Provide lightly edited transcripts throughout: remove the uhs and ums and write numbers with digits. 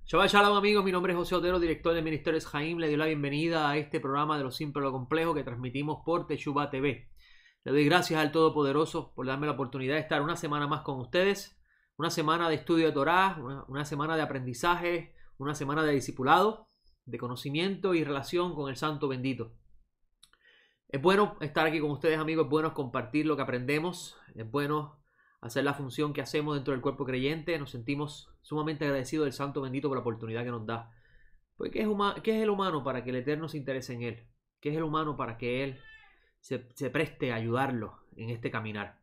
Shabbat Shalom amigos, mi nombre es José Otero, director del Ministerio Jaim. Le doy la bienvenida a este programa de lo simple a lo complejo que transmitimos por Teshuvah TV. Le doy gracias al Todopoderoso por darme la oportunidad de estar una semana más con ustedes. Una semana de estudio de Torah, una semana de aprendizaje, una semana de discipulado, de conocimiento y relación con el Santo Bendito. Es bueno estar aquí con ustedes amigos, es bueno compartir lo que aprendemos, es bueno hacer la función que hacemos dentro del cuerpo creyente. Nos sentimos sumamente agradecidos del Santo Bendito por la oportunidad que nos da. Porque ¿qué es el humano para que el Eterno se interese en él? ¿Qué es el humano para que él se preste a ayudarlo en este caminar?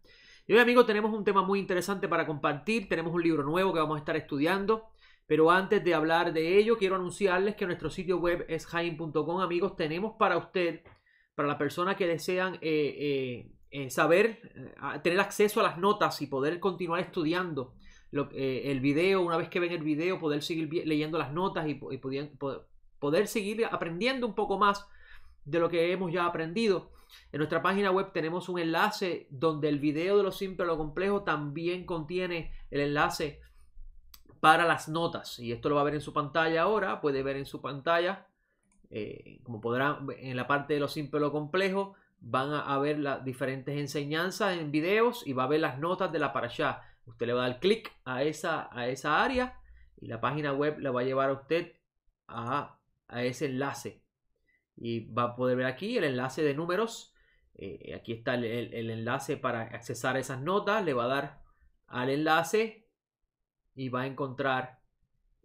Y hoy amigos tenemos un tema muy interesante para compartir. Tenemos un libro nuevo que vamos a estar estudiando. Pero antes de hablar de ello, quiero anunciarles que nuestro sitio web es jaim.com. Amigos, tenemos para usted, para las personas que desean tener acceso a las notas y poder continuar estudiando el video, una vez que ven el video, poder seguir leyendo las notas y poder seguir aprendiendo un poco más de lo que hemos ya aprendido. En nuestra página web tenemos un enlace donde el video de lo simple a lo complejo también contiene el enlace para las notas, y esto lo va a ver en su pantalla ahora. Puede ver en su pantalla, como podrán, en la parte de lo simple a lo complejo van a ver las diferentes enseñanzas en videos y va a ver las notas de la parashá. Usted le va a dar clic a esa área y la página web le va a llevar a usted a ese enlace. Y va a poder ver aquí el enlace de números. Aquí está el enlace para accesar esas notas. Le va a dar al enlace y va a encontrar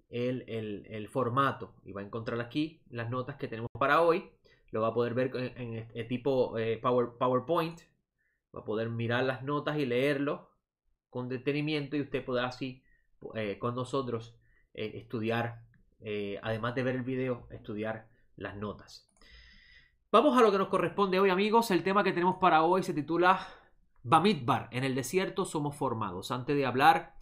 el formato. Y va a encontrar aquí las notas que tenemos para hoy. Lo va a poder ver en tipo PowerPoint. Va a poder mirar las notas y leerlo con detenimiento, y usted podrá así con nosotros estudiar, además de ver el video, estudiar las notas. Vamos a lo que nos corresponde hoy amigos. El tema que tenemos para hoy se titula Bamidbar, en el desierto somos formados. Antes de hablar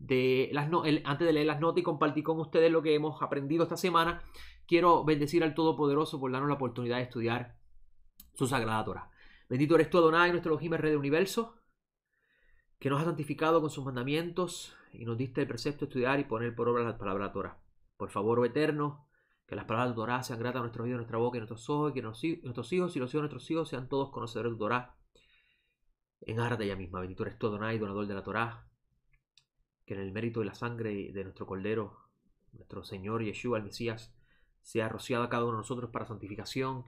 antes de leer las notas y compartir con ustedes lo que hemos aprendido esta semana, quiero bendecir al Todopoderoso por darnos la oportunidad de estudiar su Sagrada Torah. Bendito eres tú, Adonai, nuestro Elohim, Rey del Universo, que nos ha santificado con sus mandamientos y nos diste el precepto de estudiar y poner por obra la palabra Torah. Por favor, oh Eterno, que las palabras de Torah sean gratas a nuestros oídos, nuestra boca y nuestros ojos, y que nuestros hijos y los hijos de nuestros hijos sean todos conocedores de Torah en Arda ella misma. Bendito eres tú, Adonai, donador de la Torah, que en el mérito de la sangre de nuestro Cordero, nuestro Señor Yeshua, el Mesías, sea rociado a cada uno de nosotros para santificación,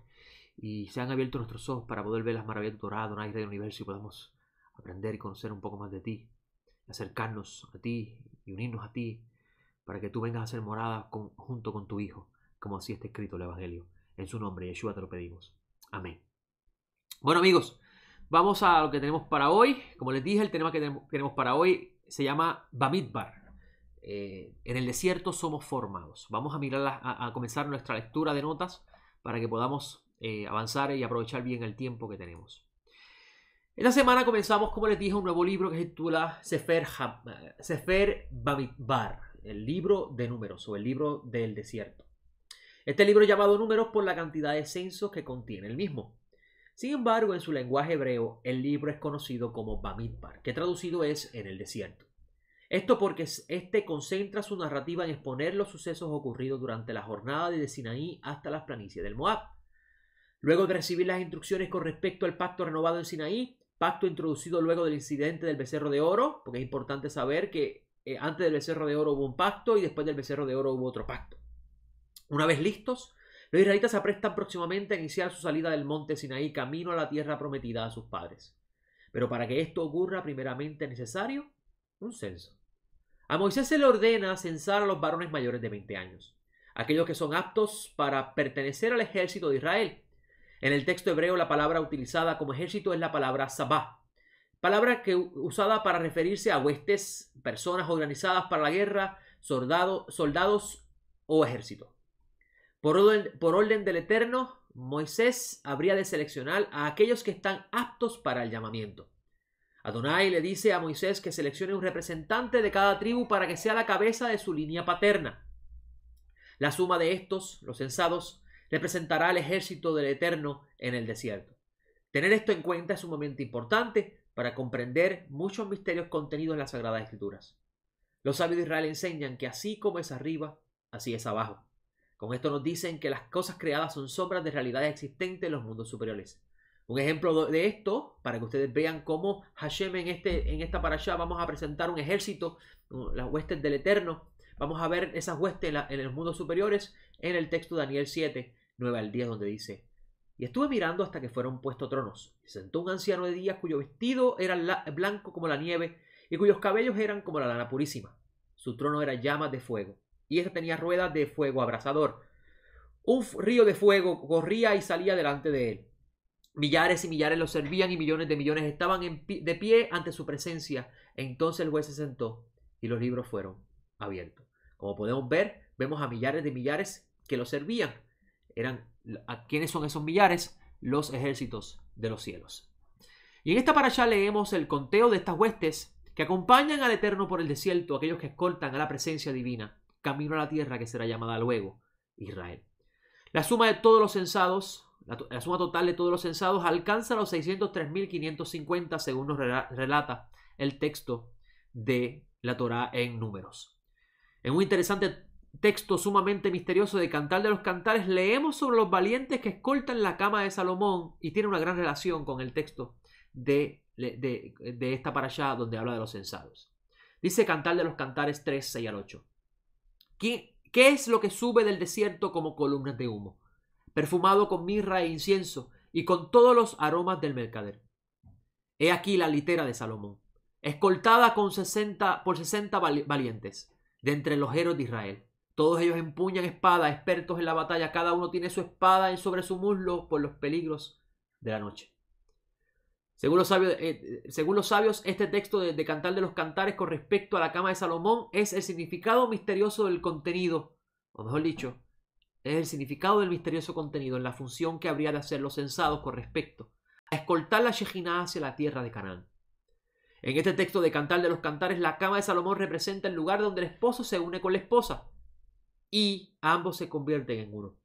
y sean abiertos nuestros ojos para poder ver las maravillas de tu Torah, Adonai, Rey del Universo, y podamos aprender y conocer un poco más de ti, acercarnos a ti y unirnos a ti, para que tú vengas a ser morada junto con tu Hijo, como así está escrito en el Evangelio. En su nombre, Yeshua, te lo pedimos. Amén. Bueno amigos, vamos a lo que tenemos para hoy. Como les dije, el tema que tenemos para hoy se llama Bamidbar. En el desierto somos formados. Vamos a mirar a comenzar nuestra lectura de notas para que podamos avanzar y aprovechar bien el tiempo que tenemos. Esta semana comenzamos, como les dije, un nuevo libro que se titula Sefer Bamidbar, el libro de números o el libro del desierto. Este libro es llamado números por la cantidad de censos que contiene el mismo. Sin embargo, en su lenguaje hebreo, el libro es conocido como Bamidbar, que traducido es en el desierto. Esto porque este concentra su narrativa en exponer los sucesos ocurridos durante la jornada de Sinaí hasta las planicies del Moab. Luego de recibir las instrucciones con respecto al pacto renovado en Sinaí, pacto introducido luego del incidente del becerro de oro, porque es importante saber que antes del becerro de oro hubo un pacto y después del becerro de oro hubo otro pacto. Una vez listos, los israelitas se aprestan próximamente a iniciar su salida del monte Sinaí camino a la tierra prometida a sus padres. Pero para que esto ocurra, primeramente es necesario un censo. A Moisés se le ordena censar a los varones mayores de 20 años, aquellos que son aptos para pertenecer al ejército de Israel. En el texto hebreo, la palabra utilizada como ejército es la palabra sabá, palabra usada para referirse a huestes, personas organizadas para la guerra, soldados o ejército. Por orden del Eterno, Moisés habría de seleccionar a aquellos que están aptos para el llamamiento. Adonai le dice a Moisés que seleccione un representante de cada tribu para que sea la cabeza de su línea paterna. La suma de estos, los censados, representará al ejército del Eterno en el desierto. Tener esto en cuenta es sumamente importante para comprender muchos misterios contenidos en las Sagradas Escrituras. Los sabios de Israel enseñan que así como es arriba, así es abajo. Con esto nos dicen que las cosas creadas son sombras de realidades existentes en los mundos superiores. Un ejemplo de esto, para que ustedes vean cómo Hashem en esta parashá vamos a presentar un ejército, las huestes del Eterno. Vamos a ver esas huestes en los mundos superiores en el texto de Daniel 7, 9 al 10, donde dice: y estuve mirando hasta que fueron puestos tronos. Y sentó un anciano de días cuyo vestido era blanco como la nieve y cuyos cabellos eran como la lana purísima. Su trono era llamas de fuego y éste tenía ruedas de fuego abrasador. Un río de fuego corría y salía delante de él. Millares y millares lo servían y millones de millones estaban de pie ante su presencia. Entonces el juez se sentó y los libros fueron abiertos. Como podemos ver, vemos a millares de millares que lo servían. ¿Quiénes son esos millares? Los ejércitos de los cielos. Y en esta parashá leemos el conteo de estas huestes que acompañan al Eterno por el desierto, aquellos que escoltan a la presencia divina, camino a la tierra que será llamada luego Israel. La suma de todos los censados, la suma total de todos los censados alcanza los 603.550 según nos relata el texto de la Torá en Números. En un interesante texto sumamente misterioso de Cantar de los Cantares leemos sobre los valientes que escoltan la cama de Salomón y tiene una gran relación con el texto de esta parashá donde habla de los censados. Dice Cantar de los Cantares 3, 6 al 8. ¿Qué es lo que sube del desierto como columnas de humo? Perfumado con mirra e incienso y con todos los aromas del mercader. He aquí la litera de Salomón, escoltada por 60 valientes de entre los héroes de Israel. Todos ellos empuñan espada, expertos en la batalla. Cada uno tiene su espada sobre su muslo por los peligros de la noche. Según los sabios, este texto de Cantar de los Cantares con respecto a la cama de Salomón es el significado misterioso del contenido, o mejor dicho, es el significado del misterioso contenido en la función que habría de hacer los censados con respecto a escoltar la Shejiná hacia la tierra de Canaán. En este texto de Cantar de los Cantares, la cama de Salomón representa el lugar donde el esposo se une con la esposa y ambos se convierten en uno.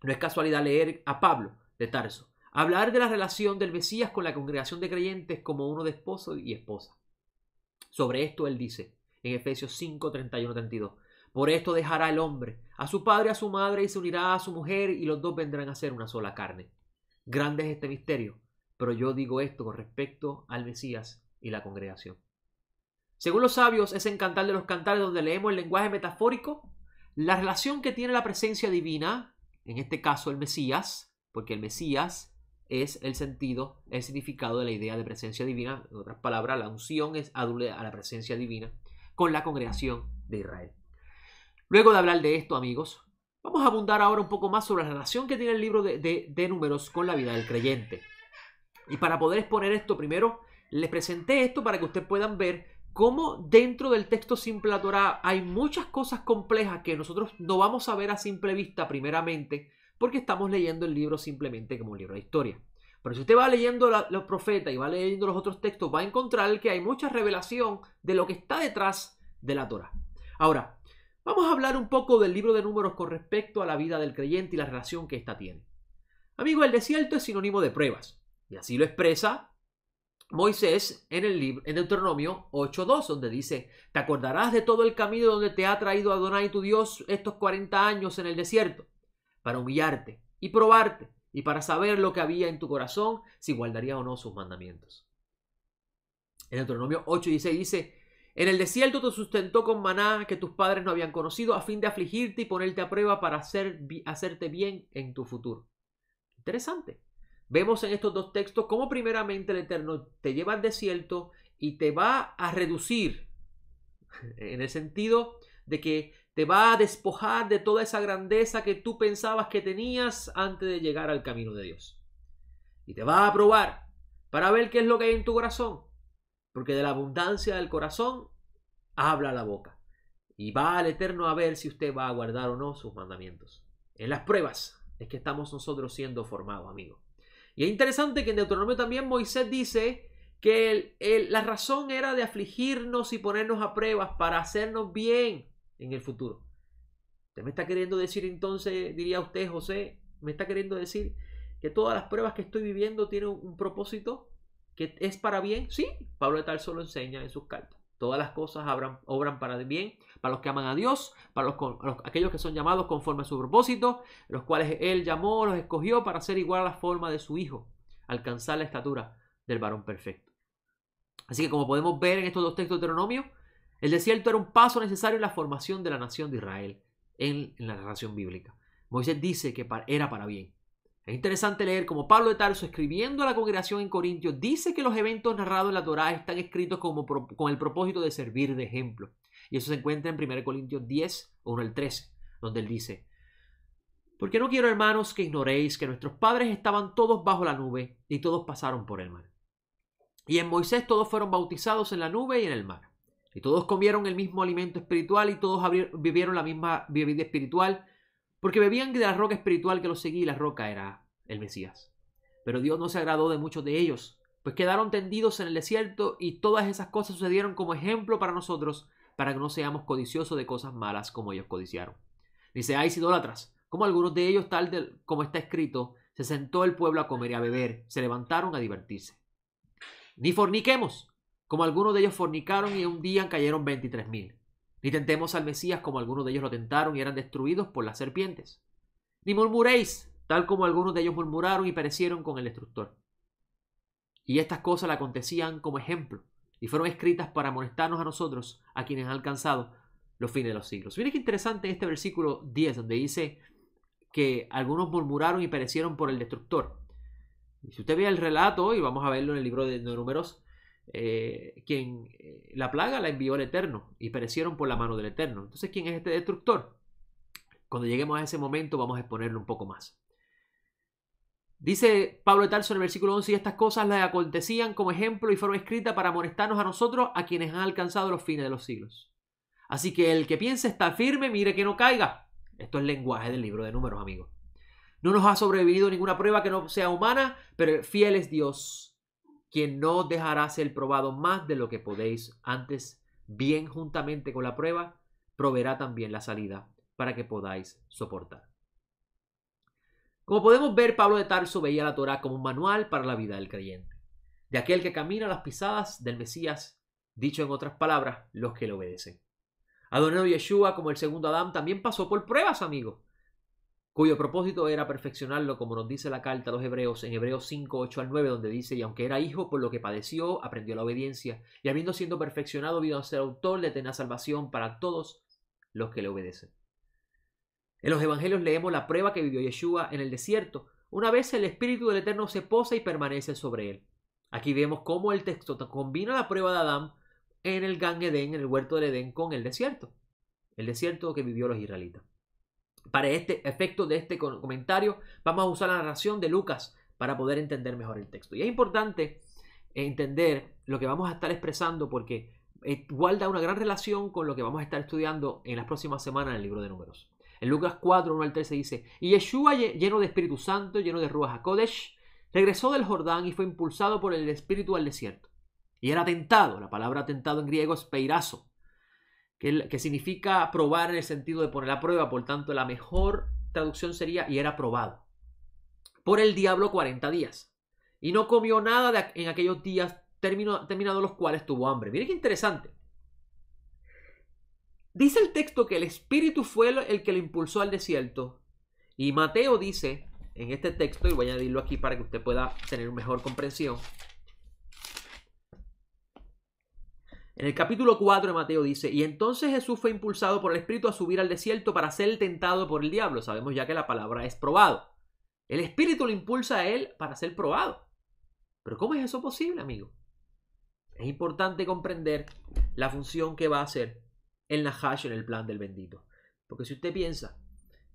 No es casualidad leer a Pablo de Tarso hablar de la relación del Mesías con la congregación de creyentes como uno de esposo y esposa. Sobre esto él dice en Efesios 5, 31, 32: por esto dejará el hombre a su padre y a su madre y se unirá a su mujer y los dos vendrán a ser una sola carne. Grande es este misterio, pero yo digo esto con respecto al Mesías y la congregación. Según los sabios, es en Cantar de los Cantares donde leemos el lenguaje metafórico, la relación que tiene la presencia divina, en este caso el Mesías, porque el Mesías es el sentido, el significado de la idea de presencia divina. En otras palabras, la unción es adulte a la presencia divina con la congregación de Israel. Luego de hablar de esto, amigos, vamos a abundar ahora un poco más sobre la relación que tiene el libro de Números con la vida del creyente. Y para poder exponer esto, primero les presenté esto para que ustedes puedan ver cómo dentro del texto simple de la Torá hay muchas cosas complejas que nosotros no vamos a ver a simple vista primeramente, porque estamos leyendo el libro simplemente como un libro de historia. Pero si usted va leyendo los profetas y va leyendo los otros textos, va a encontrar que hay mucha revelación de lo que está detrás de la Torá. Ahora, vamos a hablar un poco del libro de Números con respecto a la vida del creyente y la relación que ésta tiene. Amigo, el desierto es sinónimo de pruebas, y así lo expresa Moisés en Deuteronomio 8.2, donde dice: te acordarás de todo el camino donde te ha traído Adonai tu Dios estos 40 años en el desierto, para humillarte y probarte, y para saber lo que había en tu corazón, si guardaría o no sus mandamientos. En Deuteronomio 8.16 dice: en el desierto te sustentó con maná que tus padres no habían conocido, a fin de afligirte y ponerte a prueba para hacerte bien en tu futuro. Interesante. Vemos en estos dos textos cómo primeramente el Eterno te lleva al desierto y te va a reducir, en el sentido de que te va a despojar de toda esa grandeza que tú pensabas que tenías antes de llegar al camino de Dios. Y te va a probar para ver qué es lo que hay en tu corazón, porque de la abundancia del corazón habla la boca. Y va al Eterno a ver si usted va a guardar o no sus mandamientos. En las pruebas es que estamos nosotros siendo formados, amigos. Y es interesante que en Deuteronomio también Moisés dice que la razón era de afligirnos y ponernos a pruebas para hacernos bien en el futuro. ¿Usted me está queriendo decir entonces, diría usted, José, me está queriendo decir que todas las pruebas que estoy viviendo tienen un propósito que es para bien? Sí, Pablo de Tarso lo enseña en sus cartas. Todas las cosas obran para el bien, para los que aman a Dios, para aquellos que son llamados conforme a su propósito, los cuales Él llamó, los escogió para ser igual a la forma de su Hijo, alcanzar la estatura del varón perfecto. Así que como podemos ver en estos dos textos de Deuteronomio, el desierto era un paso necesario en la formación de la nación de Israel en la narración bíblica. Moisés dice que era para bien. Es interesante leer cómo Pablo de Tarso, escribiendo a la congregación en Corintios, dice que los eventos narrados en la Torá están escritos con el propósito de servir de ejemplo. Y eso se encuentra en 1 Corintios 10, 1 al 13, donde él dice: porque no quiero, hermanos, que ignoréis que nuestros padres estaban todos bajo la nube y todos pasaron por el mar. Y en Moisés todos fueron bautizados en la nube y en el mar. Y todos comieron el mismo alimento espiritual y todos bebieron la misma bebida espiritual, porque bebían de la roca espiritual que los seguía, y la roca era el Mesías. Pero Dios no se agradó de muchos de ellos, pues quedaron tendidos en el desierto, y todas esas cosas sucedieron como ejemplo para nosotros, para que no seamos codiciosos de cosas malas como ellos codiciaron. Ni seáis idólatras, como algunos de ellos, como está escrito: se sentó el pueblo a comer y a beber, se levantaron a divertirse. Ni forniquemos, como algunos de ellos fornicaron y un día cayeron 23,000. Ni tentemos al Mesías, como algunos de ellos lo tentaron y eran destruidos por las serpientes. Ni murmuréis, tal como algunos de ellos murmuraron y perecieron con el destructor. Y estas cosas le acontecían como ejemplo, y fueron escritas para amonestarnos a nosotros, a quienes han alcanzado los fines de los siglos. Miren qué interesante este versículo 10, donde dice que algunos murmuraron y perecieron por el destructor. Y si usted ve el relato, y vamos a verlo en el libro de Números, la plaga la envió el Eterno y perecieron por la mano del Eterno. Entonces, ¿quién es este destructor? Cuando lleguemos a ese momento vamos a exponerlo un poco más. Dice Pablo de Tarso en el versículo 11: y estas cosas le acontecían como ejemplo y fueron escritas para amonestarnos a nosotros, a quienes han alcanzado los fines de los siglos. Así que el que piense estar firme, mire que no caiga. Esto es el lenguaje del libro de Números, amigos. No nos ha sobrevenido ninguna prueba que no sea humana, pero fiel es Dios, quien no os dejará ser probado más de lo que podéis. Antes, bien juntamente con la prueba, proveerá también la salida para que podáis soportar. Como podemos ver, Pablo de Tarso veía la Torá como un manual para la vida del creyente, de aquel que camina las pisadas del Mesías, dicho en otras palabras, los que le obedecen. Adonai Yeshua, como el segundo Adán, también pasó por pruebas, amigos, cuyo propósito era perfeccionarlo, como nos dice la carta a los Hebreos, en Hebreos 5, 8 al 9, donde dice: y aunque era hijo, por lo que padeció, aprendió la obediencia, y habiendo sido perfeccionado, vino a ser autor de eterna salvación para todos los que le obedecen. En los evangelios leemos la prueba que vivió Yeshua en el desierto, una vez el Espíritu del Eterno se posa y permanece sobre él. Aquí vemos cómo el texto combina la prueba de Adán en el Gan Edén, en el huerto del Edén, con el desierto que vivió los israelitas. Para este efecto de este comentario vamos a usar la narración de Lucas para poder entender mejor el texto. Y es importante entender lo que vamos a estar expresando, porque guarda una gran relación con lo que vamos a estar estudiando en las próximas semanas en el libro de Números. En Lucas 4, 1 al 13 dice: y Yeshua, lleno de Espíritu Santo, lleno de Ruach HaKodesh, regresó del Jordán y fue impulsado por el Espíritu al desierto. Y era tentado. La palabra tentado en griego es peirazo, que significa probar en el sentido de poner a prueba. Por tanto, la mejor traducción sería: y era probado por el diablo 40 días. Y no comió nada en aquellos días, terminados los cuales tuvo hambre. Miren qué interesante. Dice el texto que el Espíritu fue el que lo impulsó al desierto. Y Mateo dice en este texto, y voy a añadirlo aquí para que usted pueda tener mejor comprensión. En el capítulo 4 de Mateo dice: y entonces Jesús fue impulsado por el Espíritu a subir al desierto para ser tentado por el diablo. Sabemos ya que la palabra es probado. El Espíritu lo impulsa a él para ser probado. Pero ¿cómo es eso posible, amigo? Es importante comprender la función que va a hacer el Nahash en el plan del bendito. Porque si usted piensa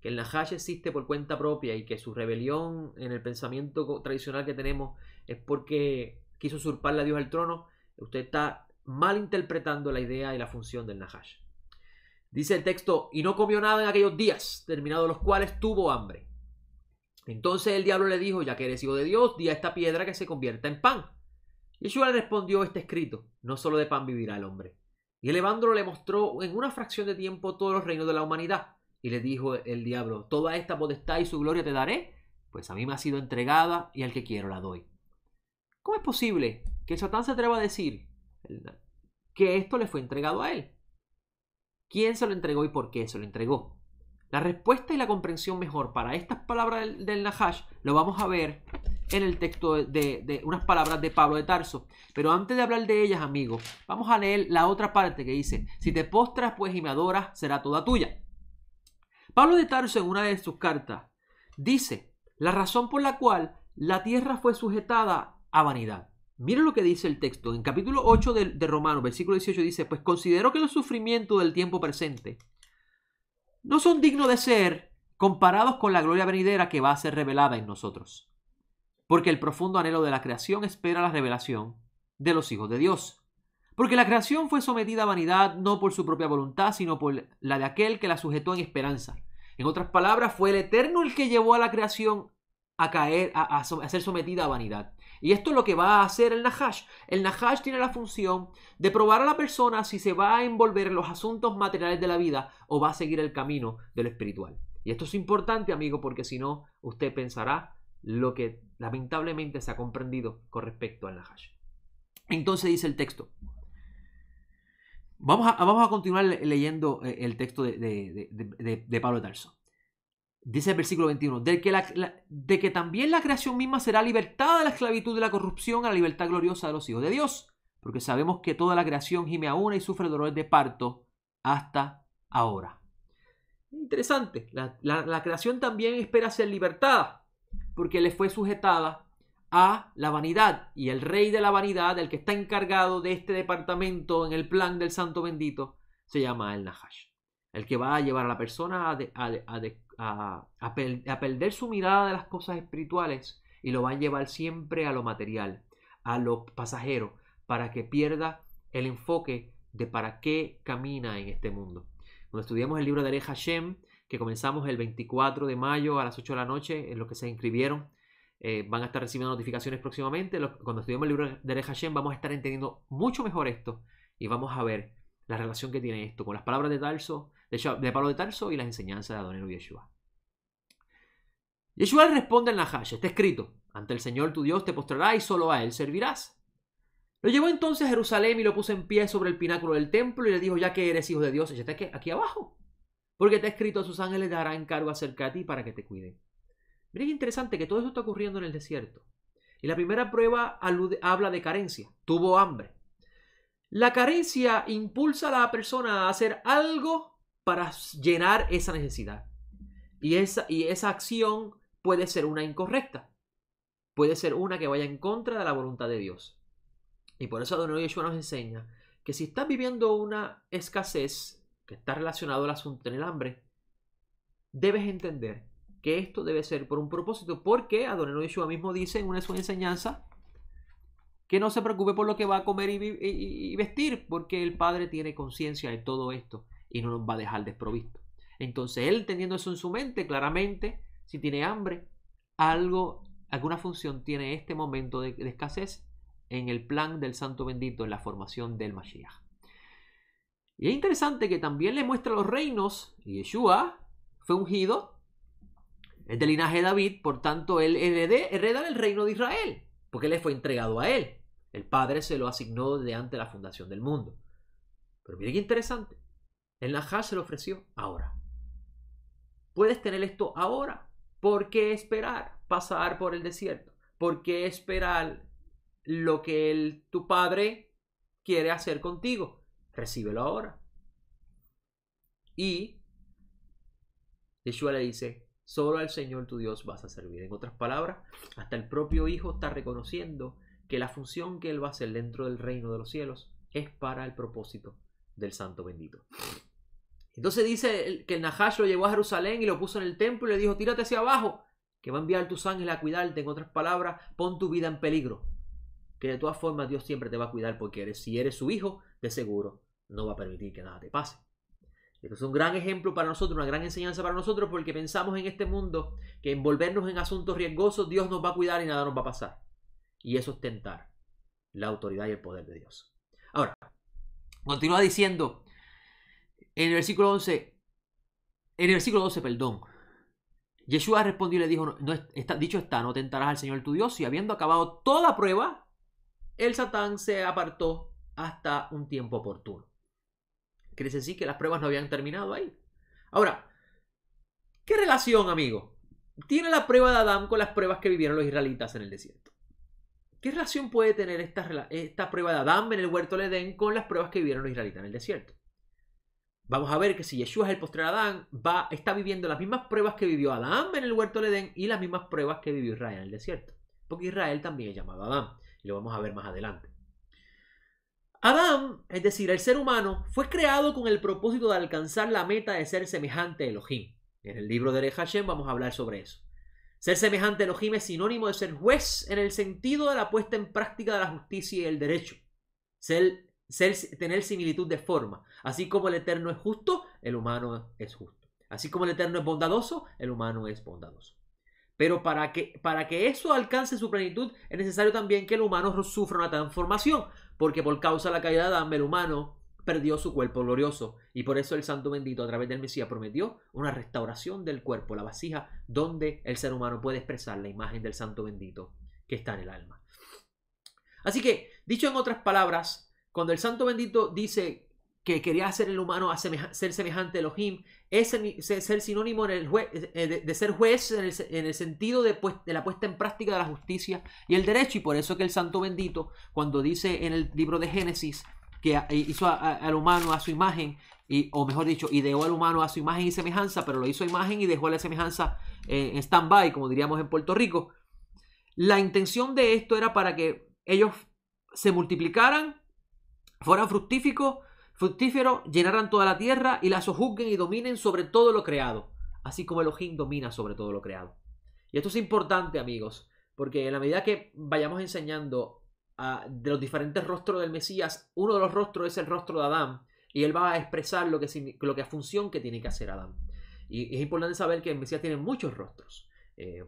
que el Nahash existe por cuenta propia y que su rebelión en el pensamiento tradicional que tenemos es porque quiso usurparle a Dios el trono, usted está mal interpretando la idea y la función del Nahash. Dice el texto: y no comió nada en aquellos días, terminados los cuales tuvo hambre. Entonces el diablo le dijo: ya que eres hijo de Dios, di a esta piedra que se convierta en pan. Yeshua le respondió: está escrito, no solo de pan vivirá el hombre. Y elevándolo le mostró en una fracción de tiempo todos los reinos de la humanidad. Y le dijo el diablo: toda esta potestad y su gloria te daré, pues a mí me ha sido entregada y al que quiero la doy. ¿Cómo es posible que el Satán se atreva a decir que esto le fue entregado a él. ¿Quién se lo entregó y por qué se lo entregó? La respuesta y la comprensión mejor para estas palabras del Nahash lo vamos a ver en el texto de unas palabras de Pablo de Tarso. Pero antes de hablar de ellas, amigos, vamos a leer la otra parte que dice: si te postras pues y me adoras, será toda tuya. Pablo de Tarso, en una de sus cartas, dice la razón por la cual la tierra fue sujetada a vanidad. Miren lo que dice el texto. En capítulo 8 de Romanos, versículo 18, dice: pues considero que los sufrimientos del tiempo presente no son dignos de ser comparados con la gloria venidera que va a ser revelada en nosotros. Porque el profundo anhelo de la creación espera la revelación de los hijos de Dios. Porque la creación fue sometida a vanidad no por su propia voluntad, sino por la de aquel que la sujetó en esperanza. En otras palabras, fue el Eterno el que llevó a la creación a caer, a ser sometida a vanidad. Y esto es lo que va a hacer el Nahash. El Nahash tiene la función de probar a la persona si se va a envolver en los asuntos materiales de la vida o va a seguir el camino de lo espiritual. Y esto es importante, amigo, porque si no, usted pensará lo que lamentablemente se ha comprendido con respecto al Nahash. Entonces dice el texto. Vamos a continuar leyendo el texto de Pablo de Tarso. Dice el versículo 21, de que también la creación misma será libertada de la esclavitud de la corrupción a la libertad gloriosa de los hijos de Dios, porque sabemos que toda la creación gime a una y sufre dolores de parto hasta ahora. Interesante, la creación también espera ser libertada, porque le fue sujetada a la vanidad, y el rey de la vanidad, el que está encargado de este departamento en el plan del Santo Bendito, se llama el Nahash, el que va a llevar a la persona a perder su mirada de las cosas espirituales y lo va a llevar siempre a lo material, a lo pasajero, para que pierda el enfoque de para qué camina en este mundo. Cuando estudiamos el libro de Derech Hashem, que comenzamos el 24 de mayo a las 8 de la noche, en los que se inscribieron, van a estar recibiendo notificaciones próximamente. Cuando estudiemos el libro de Derech Hashem vamos a estar entendiendo mucho mejor esto y vamos a ver la relación que tiene esto con las palabras de Tarso, de Pablo de Tarso y las enseñanzas de Adonai Yeshua. Yeshua le responde al Nahash: está escrito, ante el Señor tu Dios te postrarás y solo a él servirás. Lo llevó entonces a Jerusalén y lo puso en pie sobre el pináculo del templo y le dijo: ya que eres hijo de Dios, échate aquí abajo, porque está escrito, a sus ángeles dará encargo acerca de ti para que te cuiden. Miren qué interesante que todo eso está ocurriendo en el desierto. Y la primera prueba habla de carencia. Tuvo hambre. La carencia impulsa a la persona a hacer algo para llenar esa necesidad. Y esa acción puede ser una incorrecta. Puede ser una que vaya en contra de la voluntad de Dios. Y por eso Adonai Yeshua nos enseña que si estás viviendo una escasez que está relacionado al asunto del hambre, debes entender que esto debe ser por un propósito, porque Adonai Yeshua mismo dice en una de sus enseñanzas que no se preocupe por lo que va a comer y vestir, porque el Padre tiene conciencia de todo esto y no nos va a dejar desprovisto. Entonces él, teniendo eso en su mente, claramente, si tiene hambre, alguna función tiene este momento de escasez en el plan del Santo Bendito, en la formación del Mashiach. Y es interesante que también le muestra los reinos, y Yeshua fue ungido, es del linaje de David, por tanto él hereda el reino de Israel, porque le fue entregado a él. El Padre se lo asignó desde antes de la fundación del mundo. Pero miren qué interesante, el Nahash se lo ofreció ahora. Puedes tener esto ahora. ¿Por qué esperar pasar por el desierto? ¿Por qué esperar lo que tu Padre quiere hacer contigo? Recíbelo ahora. Y Yeshua le dice: solo al Señor tu Dios vas a servir. En otras palabras, hasta el propio Hijo está reconociendo que la función que Él va a hacer dentro del reino de los cielos es para el propósito del Santo Bendito. Entonces dice que el Nahash lo llevó a Jerusalén y lo puso en el templo y le dijo: tírate hacia abajo, que va a enviar tus ángeles a cuidarte. En otras palabras, pon tu vida en peligro, que de todas formas Dios siempre te va a cuidar, porque si eres su hijo, de seguro no va a permitir que nada te pase. Esto es un gran ejemplo para nosotros, una gran enseñanza para nosotros, porque pensamos en este mundo que envolvernos en asuntos riesgosos Dios nos va a cuidar y nada nos va a pasar. Y eso es tentar la autoridad y el poder de Dios. Ahora, continúa diciendo en el versículo 12, Yeshua respondió y le dijo: dicho está, no tentarás al Señor tu Dios. Y habiendo acabado toda prueba, el Satán se apartó hasta un tiempo oportuno. Quiere decir que las pruebas no habían terminado ahí. Ahora, ¿qué relación, amigo, tiene la prueba de Adán con las pruebas que vivieron los israelitas en el desierto? ¿Qué relación puede tener esta prueba de Adán en el huerto del Edén con las pruebas que vivieron los israelitas en el desierto? Vamos a ver que si Yeshua es el postrer Adán, está viviendo las mismas pruebas que vivió Adán en el huerto del Edén y las mismas pruebas que vivió Israel en el desierto. Porque Israel también es llamado Adán. Y lo vamos a ver más adelante. Adán, es decir, el ser humano, fue creado con el propósito de alcanzar la meta de ser semejante a Elohim. En el libro de Hashem vamos a hablar sobre eso. Ser semejante a Elohim es sinónimo de ser juez en el sentido de la puesta en práctica de la justicia y el derecho. Tener similitud de forma. Así como el Eterno es justo, el humano es justo. Así como el Eterno es bondadoso, el humano es bondadoso. Pero para que eso alcance su plenitud, es necesario también que el humano sufra una transformación. Porque por causa de la caída de Adán, el humano perdió su cuerpo glorioso. Y por eso el Santo Bendito, a través del Mesías, prometió una restauración del cuerpo, la vasija, donde el ser humano puede expresar la imagen del Santo Bendito que está en el alma. Así que, dicho en otras palabras, cuando el Santo Bendito dice que quería hacer el humano ser semejante a Elohim, es ser sinónimo de ser juez en el sentido de la puesta en práctica de la justicia y el derecho. Y por eso que el Santo Bendito, cuando dice en el libro de Génesis que hizo al humano a su imagen, o mejor dicho, ideó al humano a su imagen y semejanza, pero lo hizo a imagen y dejó la semejanza en stand-by, como diríamos en Puerto Rico, la intención de esto era para que ellos se multiplicaran, fueran fructíferos, llenaran toda la tierra y la sojuzguen y dominen sobre todo lo creado, así como Elohim domina sobre todo lo creado. Y esto es importante, amigos, porque en la medida que vayamos enseñando de los diferentes rostros del Mesías, uno de los rostros es el rostro de Adán, y él va a expresar lo que función que tiene que hacer Adán. Y es importante saber que el Mesías tiene muchos rostros.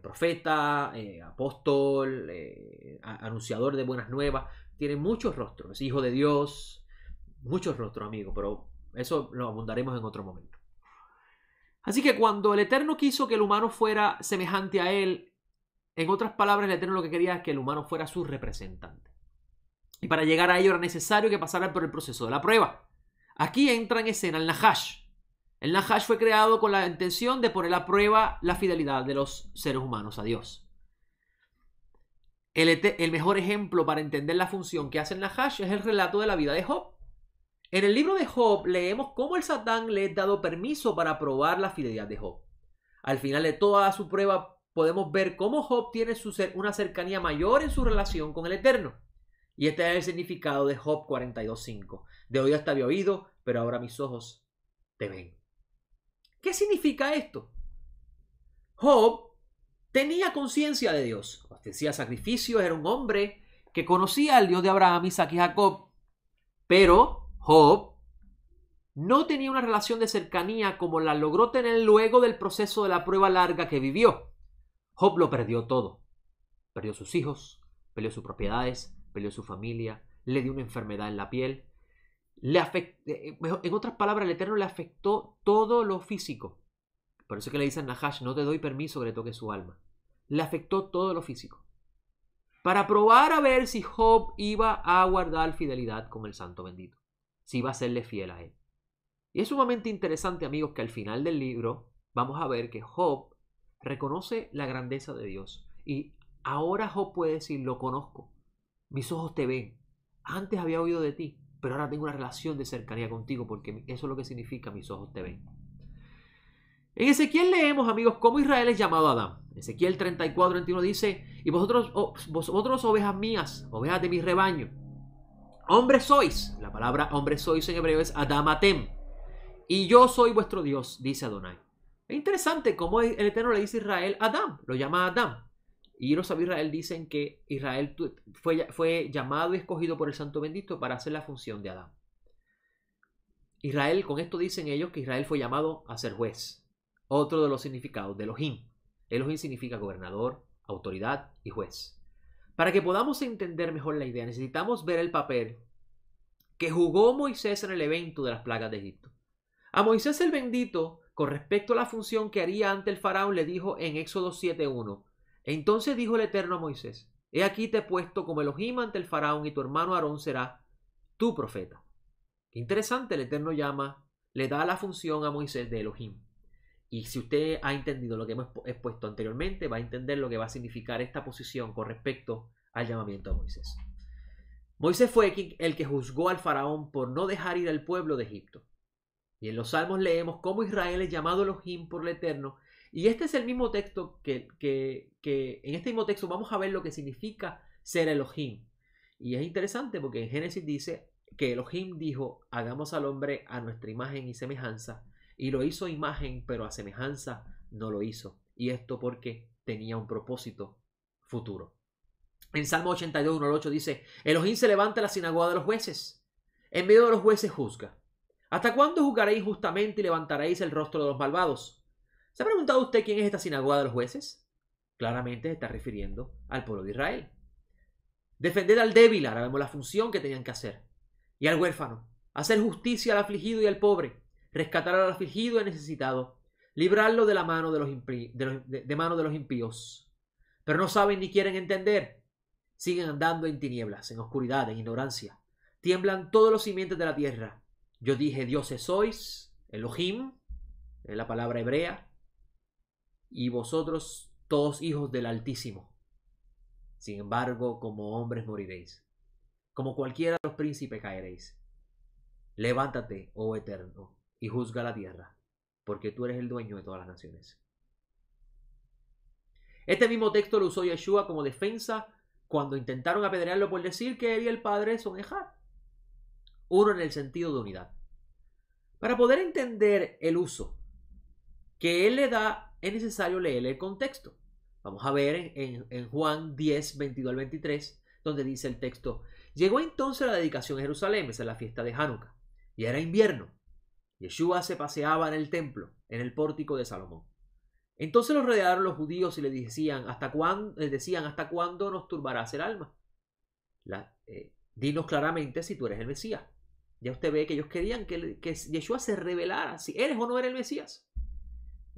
Profeta, apóstol, anunciador de buenas nuevas, tiene muchos rostros, es hijo de Dios. Muchos rostros, amigos, pero eso lo abundaremos en otro momento. Así que cuando el Eterno quiso que el humano fuera semejante a él, en otras palabras, el Eterno lo que quería es que el humano fuera su representante. Y para llegar a ello era necesario que pasara por el proceso de la prueba. Aquí entra en escena el Nahash. El Nahash fue creado con la intención de poner a prueba la fidelidad de los seres humanos a Dios. El mejor ejemplo para entender la función que hace el Nahash es el relato de la vida de Job. En el libro de Job leemos cómo el Satán le ha dado permiso para probar la fidelidad de Job. Al final de toda su prueba podemos ver cómo Job tiene una cercanía mayor en su relación con el Eterno. Y este es el significado de Job 42:5. De oído te había oído, pero ahora mis ojos te ven. ¿Qué significa esto? Job tenía conciencia de Dios. Ofrecía sacrificios, era un hombre que conocía al Dios de Abraham, Isaac y Jacob. Pero Job no tenía una relación de cercanía como la logró tener luego del proceso de la prueba larga que vivió. Job lo perdió todo. Perdió sus hijos, perdió sus propiedades, perdió su familia, le dio una enfermedad en la piel. En otras palabras, el Eterno le afectó todo lo físico. Por eso es que le dicen a Nahash, no te doy permiso que le toque su alma. Le afectó todo lo físico. Para probar a ver si Job iba a guardar fidelidad con el Santo Bendito. Si iba a serle fiel a él. Y es sumamente interesante, amigos, que al final del libro vamos a ver que Job reconoce la grandeza de Dios. Y ahora Job puede decir, lo conozco. Mis ojos te ven. Antes había oído de ti, pero ahora tengo una relación de cercanía contigo porque eso es lo que significa mis ojos te ven. En Ezequiel leemos, amigos, cómo Israel es llamado Adán. Ezequiel 34:21 dice, y vosotros ovejas mías, ovejas de mi rebaño, hombres sois. La palabra hombre sois en hebreo es Adam Atem. Y yo soy vuestro Dios, dice Adonai. Es interesante cómo el Eterno le dice a Israel Adam, lo llama Adam. Y los sabios de Israel dicen que Israel fue llamado y escogido por el Santo Bendito para hacer la función de Adán. Israel, con esto dicen ellos que Israel fue llamado a ser juez. Otro de los significados de Elohim. Elohim significa gobernador, autoridad y juez. Para que podamos entender mejor la idea, necesitamos ver el papel que jugó Moisés en el evento de las plagas de Egipto. A Moisés el bendito, con respecto a la función que haría ante el faraón, le dijo en Éxodo 7:1, entonces dijo el Eterno a Moisés, he aquí te he puesto como Elohim ante el faraón y tu hermano Aarón será tu profeta. Qué interesante, el Eterno le da la función a Moisés de Elohim. Y si usted ha entendido lo que hemos expuesto anteriormente, va a entender lo que va a significar esta posición con respecto al llamamiento a Moisés. Moisés fue el que juzgó al faraón por no dejar ir al pueblo de Egipto. Y en los Salmos leemos cómo Israel es llamado Elohim por el Eterno. Y este es el mismo texto que en este mismo texto vamos a ver lo que significa ser Elohim. Y es interesante porque en Génesis dice que Elohim dijo, hagamos al hombre a nuestra imagen y semejanza. Y lo hizo imagen, pero a semejanza no lo hizo. Y esto porque tenía un propósito futuro. En Salmo 82, 1 al 8 dice, Elohim se levanta en la sinagoga de los jueces. En medio de los jueces juzga. ¿Hasta cuándo juzgaréis justamente y levantaréis el rostro de los malvados? ¿Se ha preguntado usted quién es esta sinagoga de los jueces? Claramente se está refiriendo al pueblo de Israel. Defender al débil, ahora vemos la función que tenían que hacer. Y al huérfano. Hacer justicia al afligido y al pobre. Rescatar al afligido y al necesitado. Librarlo de la mano de los impíos. Pero no saben ni quieren entender. Siguen andando en tinieblas, en oscuridad, en ignorancia. Tiemblan todos los simientes de la tierra. Yo dije, dioses sois, Elohim, es la palabra hebrea, y vosotros todos hijos del Altísimo. Sin embargo, como hombres moriréis. Como cualquiera de los príncipes caeréis. Levántate, oh Eterno, y juzga la tierra, porque tú eres el dueño de todas las naciones. Este mismo texto lo usó Yeshua como defensa cuando intentaron apedrearlo por decir que él y el Padre son Ejad. Uno en el sentido de unidad. Para poder entender el uso que él le da, es necesario leer el contexto. Vamos a ver en Juan 10, 22 al 23, donde dice el texto, llegó entonces la dedicación a Jerusalén, esa es la fiesta de Hanukkah, y era invierno. Yeshua se paseaba en el templo, en el pórtico de Salomón. Entonces los rodearon los judíos y les decían, ¿hasta cuándo nos turbarás el alma? Dinos claramente si tú eres el Mesías. Ya usted ve que ellos querían que Yeshua se revelara si eres o no eres el Mesías.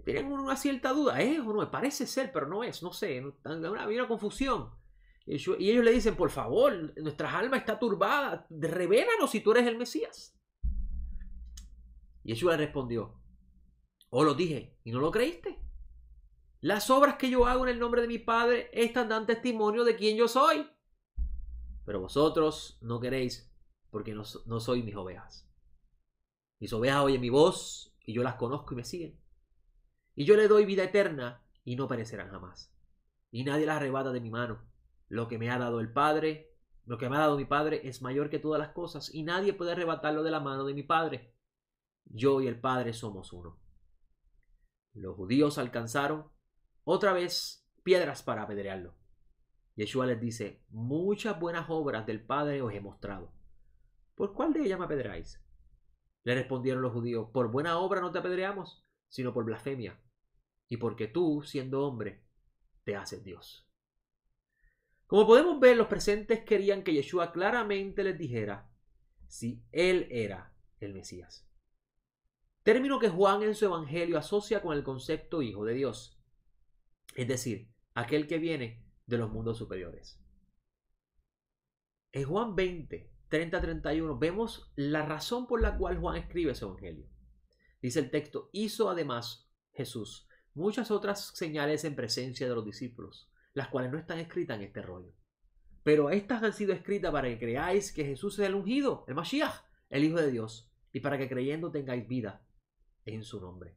Tenían una cierta duda, ¿es o no es? Parece ser, pero no es, no sé. Había una confusión. Y ellos le dicen, por favor, nuestra alma está turbada, revélanos si tú eres el Mesías. Y Yeshua le respondió, os lo dije y no lo creíste. Las obras que yo hago en el nombre de mi Padre, estas dan testimonio de quién yo soy. Pero vosotros no queréis, porque no sois mis ovejas. Mis ovejas oyen mi voz, y yo las conozco y me siguen. Y yo le doy vida eterna, y no perecerán jamás. Y nadie las arrebata de mi mano. Lo que me ha dado el Padre, lo que me ha dado mi Padre es mayor que todas las cosas, y nadie puede arrebatarlo de la mano de mi Padre. Yo y el Padre somos uno. Los judíos alcanzaron otra vez piedras para apedrearlo. Yeshua les dice, muchas buenas obras del Padre os he mostrado. ¿Por cuál de ellas me apedreáis? Le respondieron los judíos, por buena obra no te apedreamos, sino por blasfemia, y porque tú, siendo hombre, te haces Dios. Como podemos ver, los presentes querían que Yeshua claramente les dijera si él era el Mesías. Término que Juan en su evangelio asocia con el concepto hijo de Dios. Es decir, aquel que viene de los mundos superiores. En Juan 20, 30-31 vemos la razón por la cual Juan escribe ese evangelio. Dice el texto, hizo además Jesús muchas otras señales en presencia de los discípulos, las cuales no están escritas en este rollo. Pero estas han sido escritas para que creáis que Jesús es el ungido, el Mashiach, el Hijo de Dios, y para que creyendo tengáis vida en su nombre.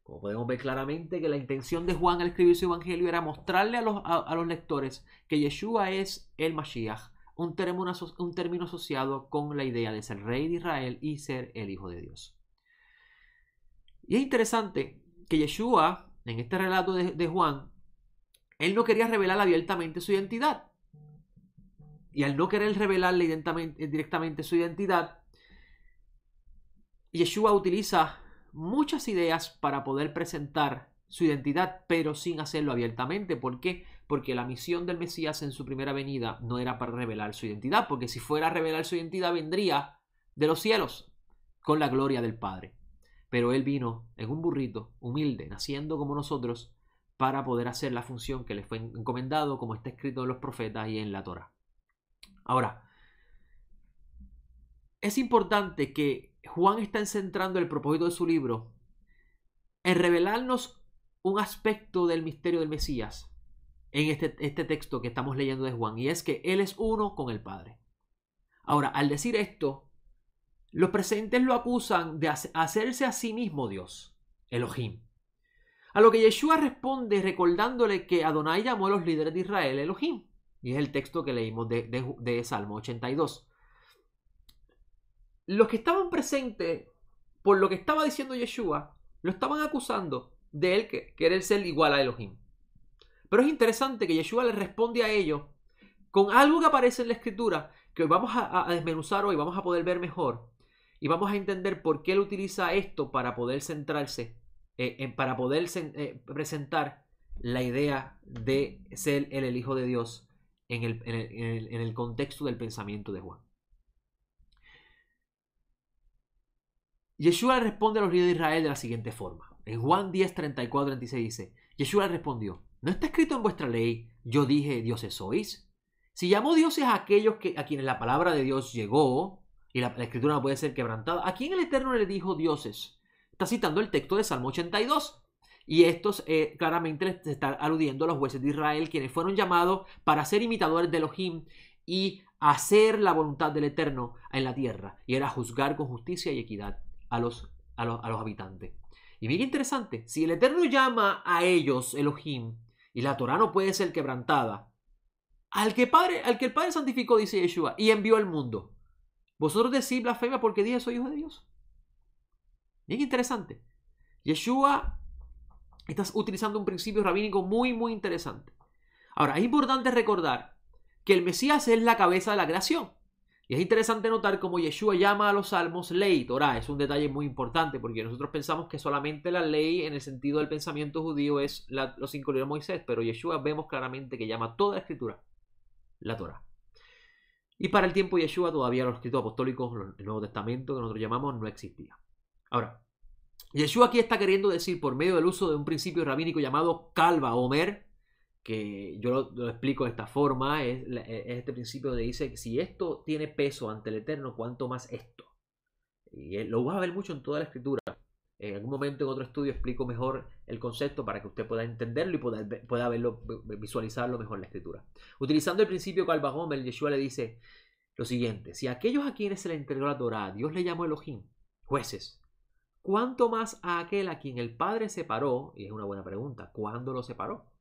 Como podemos ver claramente que la intención de Juan al escribir su evangelio era mostrarle a los lectores que Yeshua es el Mashiach, un término asociado con la idea de ser rey de Israel y ser el Hijo de Dios. Y es interesante que Yeshua, en este relato de Juan, él no quería revelar abiertamente su identidad. Y al no querer revelarle directamente su identidad, Yeshua utiliza muchas ideas para poder presentar su identidad, pero sin hacerlo abiertamente. ¿Por qué? Porque la misión del Mesías en su primera venida no era para revelar su identidad, porque si fuera a revelar su identidad vendría de los cielos con la gloria del Padre. Pero él vino en un burrito, humilde, naciendo como nosotros, para poder hacer la función que le fue encomendado, como está escrito en los profetas y en la Torá. Ahora, es importante que Juan está centrando el propósito de su libro en revelarnos un aspecto del misterio del Mesías en este texto que estamos leyendo de Juan, y es que Él es uno con el Padre. Ahora, al decir esto, los presentes lo acusan de hacerse a sí mismo Dios, Elohim. A lo que Yeshua responde recordándole que Adonai llamó a los líderes de Israel Elohim. Y es el texto que leímos de Salmo 82. Los que estaban presentes, por lo que estaba diciendo Yeshua, lo estaban acusando de él querer ser igual a Elohim. Pero es interesante que Yeshua le responde a ellos con algo que aparece en la Escritura, que vamos a desmenuzar hoy, vamos a poder ver mejor. Y vamos a entender por qué él utiliza esto para poder centrarse, para poder presentar la idea de ser el Hijo de Dios en el contexto del pensamiento de Juan. Yeshua le responde a los líderes de Israel de la siguiente forma. En Juan 10, 34, 36 dice, Yeshua le respondió, ¿no está escrito en vuestra ley, yo dije, dioses sois? Si llamó dioses a aquellos a quienes la palabra de Dios llegó, y la escritura no puede ser quebrantada, ¿a quién el Eterno le dijo dioses? Está citando el texto de Salmo 82. Y estos claramente les está aludiendo a los jueces de Israel, quienes fueron llamados para ser imitadores de Elohim y hacer la voluntad del Eterno en la tierra. Y era juzgar con justicia y equidad a los habitantes. Y bien interesante, si el Eterno llama a ellos Elohim y la Torah no puede ser quebrantada, al que el Padre santificó, dice Yeshua, y envió al mundo, vosotros decís blasfemia porque dije soy hijo de Dios. Bien interesante. Yeshua está utilizando un principio rabínico muy interesante. Ahora, es importante recordar que el Mesías es la cabeza de la creación. Y es interesante notar cómo Yeshua llama a los salmos ley, Torah. Es un detalle muy importante porque nosotros pensamos que solamente la ley en el sentido del pensamiento judío es los 5 libros de Moisés, pero Yeshua vemos claramente que llama toda la escritura la Torah. Y para el tiempo de Yeshua todavía los escritos apostólicos, el Nuevo Testamento que nosotros llamamos, no existía. Ahora, Yeshua aquí está queriendo decir por medio del uso de un principio rabínico llamado Kal Vaomer, que yo lo explico de esta forma, es este principio que dice que si esto tiene peso ante el Eterno, ¿cuánto más esto? Y lo vas a ver mucho en toda la escritura. En algún momento en otro estudio explico mejor el concepto para que usted pueda entenderlo y pueda verlo, visualizarlo mejor en la escritura. Utilizando el principio Kal Vaomer, Yeshua le dice lo siguiente: si a aquellos a quienes se le entregó la Torah, Dios le llamó Elohim, jueces, ¿cuánto más a aquel a quien el Padre separó? Y es una buena pregunta, ¿cuándo lo separó?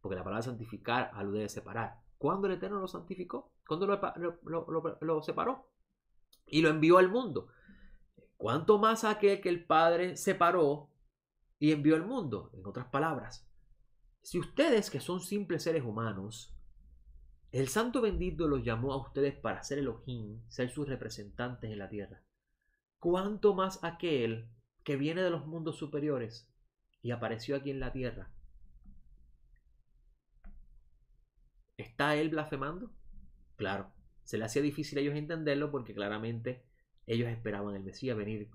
Porque la palabra santificar alude a separar. ¿Cuándo el Eterno lo santificó? ¿Cuándo lo separó? Y lo envió al mundo. ¿Cuánto más a aquel que el Padre separó y envió al mundo? En otras palabras, si ustedes, que son simples seres humanos, el Santo Bendito los llamó a ustedes para ser Elohim, ser sus representantes en la tierra, ¿cuánto más aquel que viene de los mundos superiores y apareció aquí en la tierra? ¿Está él blasfemando? Claro, se le hacía difícil a ellos entenderlo porque claramente ellos esperaban el Mesías venir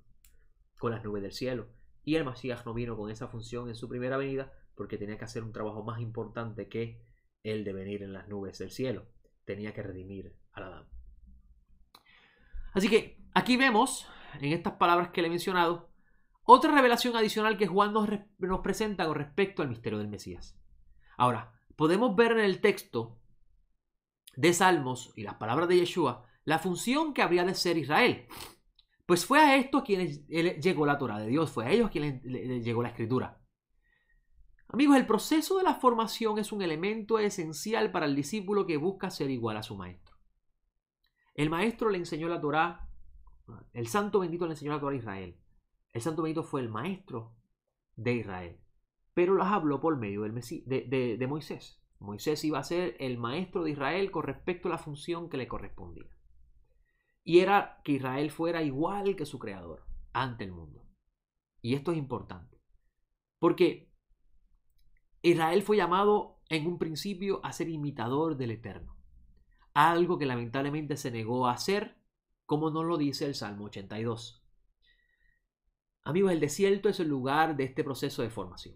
con las nubes del cielo. Y el Mesías no vino con esa función en su primera venida porque tenía que hacer un trabajo más importante que el de venir en las nubes del cielo. Tenía que redimir al Adán. Así que aquí vemos, en estas palabras que le he mencionado, otra revelación adicional que Juan nos presenta con respecto al misterio del Mesías. Ahora, podemos ver en el texto de Salmos y las palabras de Yeshua la función que habría de ser Israel. Pues fue a esto a quienes llegó la Torah de Dios, fue a ellos a quienes les llegó la Escritura. Amigos, el proceso de la formación es un elemento esencial para el discípulo que busca ser igual a su maestro. El maestro le enseñó la Torah, el Santo Bendito le enseñó la Torah a Israel. El Santo Bendito fue el maestro de Israel, pero las habló por medio de Moisés. Moisés iba a ser el maestro de Israel con respecto a la función que le correspondía. Y era que Israel fuera igual que su creador ante el mundo. Y esto es importante, porque Israel fue llamado en un principio a ser imitador del Eterno. Algo que lamentablemente se negó a hacer, como nos lo dice el Salmo 82. Amigos, el desierto es el lugar de este proceso de formación.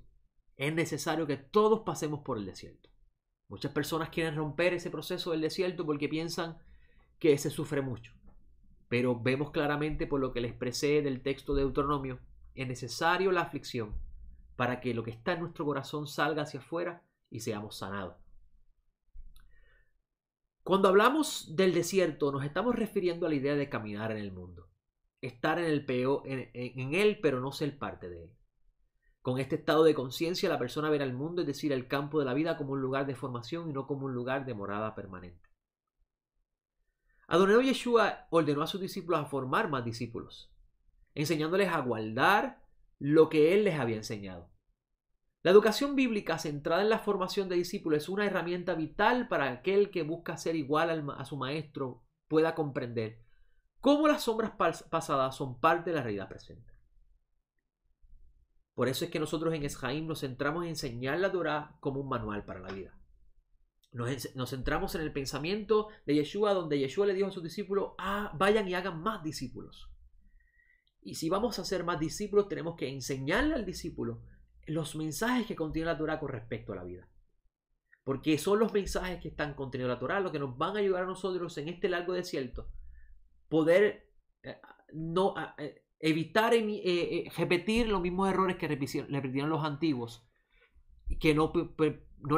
Es necesario que todos pasemos por el desierto. Muchas personas quieren romper ese proceso del desierto porque piensan que se sufre mucho. Pero vemos claramente por lo que le expresé del texto de Deuteronomio, es necesario la aflicción para que lo que está en nuestro corazón salga hacia afuera y seamos sanados. Cuando hablamos del desierto, nos estamos refiriendo a la idea de caminar en el mundo, estar en él, pero no ser parte de él. Con este estado de conciencia, la persona verá el mundo, es decir, el campo de la vida, como un lugar de formación y no como un lugar de morada permanente. Adonai Yeshua ordenó a sus discípulos a formar más discípulos, enseñándoles a guardar lo que él les había enseñado. La educación bíblica centrada en la formación de discípulos es una herramienta vital para aquel que busca ser igual a su maestro pueda comprender cómo las sombras pasadas son parte de la realidad presente. Por eso es que nosotros en Eshaim nos centramos en enseñar la Torá como un manual para la vida. Nos centramos en el pensamiento de Yeshua, donde Yeshua le dijo a sus discípulos, vayan y hagan más discípulos. Y si vamos a hacer más discípulos, tenemos que enseñarle al discípulo los mensajes que contiene la Torá con respecto a la vida. Porque son los mensajes que están contenidos en la Torá los que nos van a ayudar a nosotros en este largo desierto poder evitar repetir los mismos errores que repitieron los antiguos y que no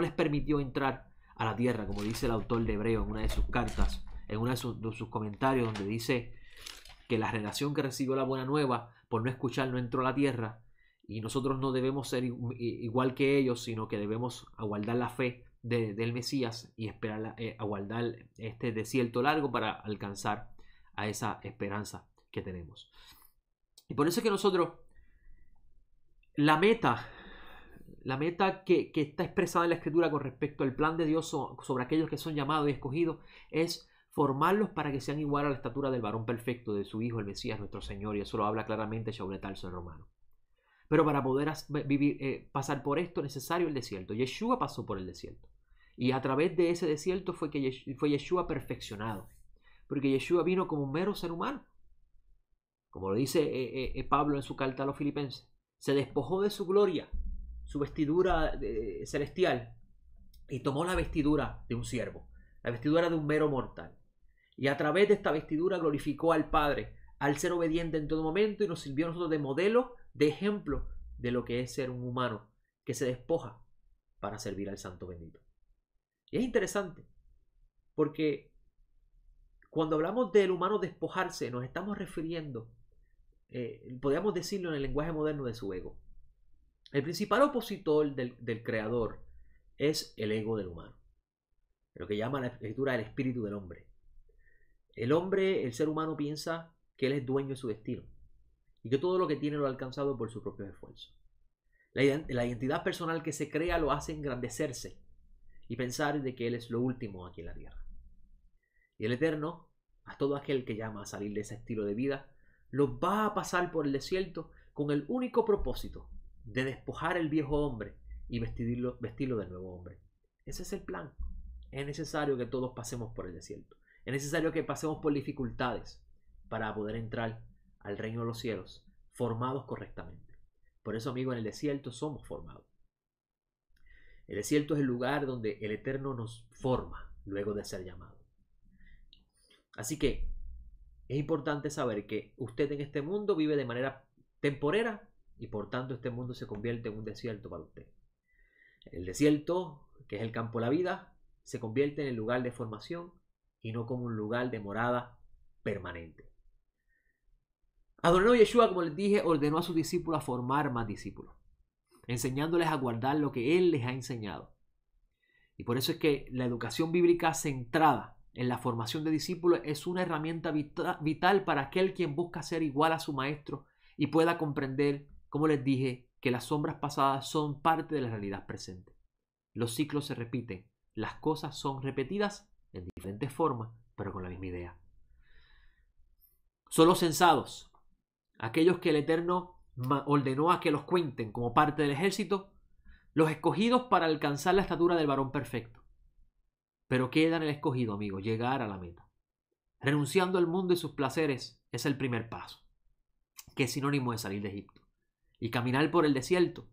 les permitió entrar a la tierra, como dice el autor de Hebreo en una de sus cartas, en uno de sus comentarios, donde dice que la generación que recibió la buena nueva por no escuchar no entró a la tierra, y nosotros no debemos ser igual que ellos, sino que debemos aguardar la fe del Mesías y esperar aguardar este desierto largo para alcanzar a esa esperanza que tenemos. Y por eso es que nosotros, la meta que está expresada en la Escritura con respecto al plan de Dios sobre aquellos que son llamados y escogidos es formarlos para que sean igual a la estatura del varón perfecto, de su Hijo, el Mesías, nuestro Señor, y eso lo habla claramente Shaul Tarso en Romano. Pero para poder pasar por esto es necesario el desierto. Yeshua pasó por el desierto. Y a través de ese desierto fue Yeshua perfeccionado. Porque Yeshua vino como un mero ser humano. Como lo dice Pablo en su carta a los Filipenses. Se despojó de su gloria, su vestidura celestial, y tomó la vestidura de un siervo, la vestidura de un mero mortal. Y a través de esta vestidura glorificó al Padre, al ser obediente en todo momento, y nos sirvió a nosotros de modelo, de ejemplo de lo que es ser un humano que se despoja para servir al Santo Bendito. Y es interesante, porque cuando hablamos del humano despojarse, nos estamos refiriendo, podríamos decirlo en el lenguaje moderno, de su ego. El principal opositor del Creador es el ego del humano, lo que llama la Escritura el espíritu del hombre. El ser humano piensa que él es dueño de su destino y que todo lo que tiene lo ha alcanzado por sus propios esfuerzos. La identidad personal que se crea lo hace engrandecerse y pensar de que él es lo último aquí en la tierra. Y el Eterno, a todo aquel que llama a salir de ese estilo de vida, los va a pasar por el desierto con el único propósito de despojar el viejo hombre y vestirlo del nuevo hombre. Ese es el plan. Es necesario que todos pasemos por el desierto. Es necesario que pasemos por dificultades para poder entrar al reino de los cielos, formados correctamente. Por eso, amigos, en el desierto somos formados. El desierto es el lugar donde el Eterno nos forma luego de ser llamado. Así que es importante saber que usted en este mundo vive de manera temporera y por tanto este mundo se convierte en un desierto para usted. El desierto, que es el campo de la vida, se convierte en el lugar de formación y no como un lugar de morada permanente. Adonai Yeshua, como les dije, ordenó a sus discípulos a formar más discípulos, enseñándoles a guardar lo que Él les ha enseñado. Y por eso es que la educación bíblica centrada en la formación de discípulos es una herramienta vital para aquel quien busca ser igual a su maestro y pueda comprender, como les dije, que las sombras pasadas son parte de la realidad presente. Los ciclos se repiten, las cosas son repetidas en diferentes formas, pero con la misma idea. Son los censados, aquellos que el Eterno ordenó a que los cuenten como parte del ejército, los escogidos para alcanzar la estatura del varón perfecto. Pero queda en el escogido, amigos, llegar a la meta. Renunciando al mundo y sus placeres es el primer paso, que es sinónimo de salir de Egipto. Y caminar por el desierto